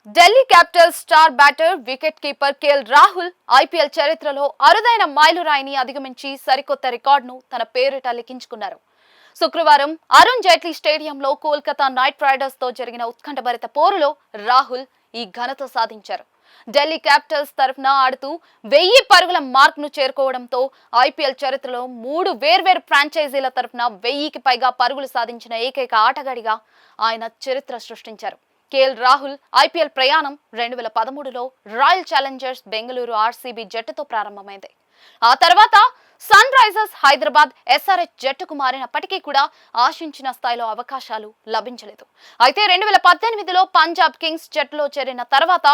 Delhi Capitals star batter wicket keeper KL Rahul IPL చరిత్రలో అరుదైన మైలురాయిని అధిగమించి సరికొత్త రికార్డును తన పేరిట లిఖించుకున్నారు. శుక్రవారం అరుణ్ జైట్లీ స్టేడియంలో కోల్కతా నైట్ రైడర్స్ తో జరిగిన ఉత్కంఠభరిత పోరులో రాహుల్ ఈ ఘనత సాధించారు. ఢిల్లీ క్యాపిటల్స్ తరఫున ఆడుతూ 1000 పరుగుల మార్క్ ను చేరుకోవడంతో ఐపీఎల్ చరిత్రలో 3 వేర్వేరు ఫ్రాంచైజీల తరఫున 1000కి పైగా పరుగులు సాధించిన ఏకైక ఆటగాడిగా ఆయన చరిత్ర సృష్టించారు. కేఎల్ రాహుల్ ఐపీఎల్ ప్రయాణం 2013లో రాయల్ ఛాలెంజర్స్ బెంగళూరు ఆర్సీబీ జట్టుతో ప్రారంభమైంది. ఆ తర్వాత సన్ రైజర్స్ హైదరాబాద్ ఎస్ఆర్హెచ్ జట్టుకు మారినప్పటికీ కూడా ఆశించిన స్థాయిలో అవకాశాలు లభించలేదు. అయితే 2018లో పంజాబ్ కింగ్స్ జట్టులో చేరిన తర్వాత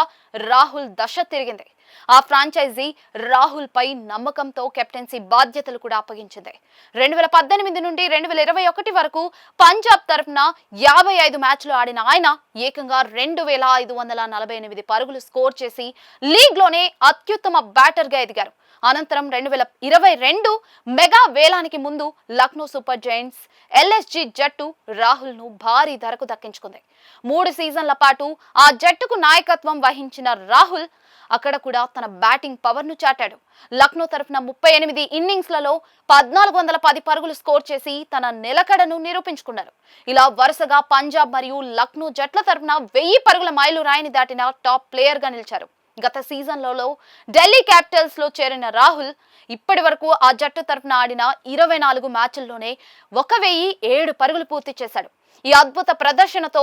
రాహుల్ దశ తిరిగింది. ఆ ఫ్రాంచైజీ రాహుల్ పై నమ్మకంతో కెప్టెన్సీ బాధ్యతలు కూడా అప్పగించింది. 2018 నుండి 2021 వరకు పంజాబ్ తరఫున 55 మ్యాచ్లు ఆడిన ఆయన ఏకంగా 2548 పరుగులు స్కోర్ చేసి లీగ్లోనే అత్యుత్తమ బ్యాటర్గా ఎదిగారు. అనంతరం 2022 మెగా వేలానికి ముందు లక్నో సూపర్ జైంట్స్ ఎల్ఎస్జీ జట్టు రాహుల్ ను భారీ ధరకు దక్కించుకుంది. 3 సీజన్ల పాటు ఆ జట్టుకు నాయకత్వం వహించిన రాహుల్ అక్కడ కూడా తన బ్యాటింగ్ పవర్ ను చాటాడు. లక్నో తరఫున 38 ఇన్నింగ్స్లలో 1410 పరుగులు స్కోర్ చేసి తన నిలకడను నిరూపించుకున్నారు. ఇలా వరుసగా పంజాబ్ మరియు లక్నో జట్ల తరఫున 1000 పరుగుల మైలు రాయిని దాటిన టాప్ ప్లేయర్ గా నిలిచారు. గత సీజన్లలో ఢిల్లీ క్యాపిటల్స్ లో చేరిన రాహుల్ ఇప్పటి వరకు ఆ జట్టు తరఫున ఆడిన 24 మ్యాచ్ల్లోనే 1007 పరుగులు పూర్తి చేశాడు. ఈ అద్భుత ప్రదర్శనతో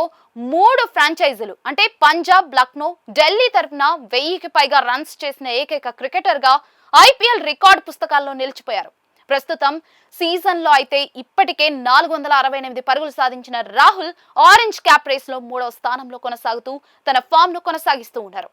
3 ఫ్రాంచైజీలు అంటే పంజాబ్, లక్నో, ఢిల్లీ తరఫున 1000కి పైగా రన్స్ చేసిన ఏకైక క్రికెటర్ గా ఐపీఎల్ రికార్డు పుస్తకాల్లో నిలిచిపోయారు. ప్రస్తుతం సీజన్లో అయితే ఇప్పటికే 468 పరుగులు సాధించిన రాహుల్ ఆరెంజ్ క్యాప్ రేస్ లో 3వ స్థానంలో కొనసాగుతూ తన ఫామ్ ను కొనసాగిస్తూ ఉన్నారు.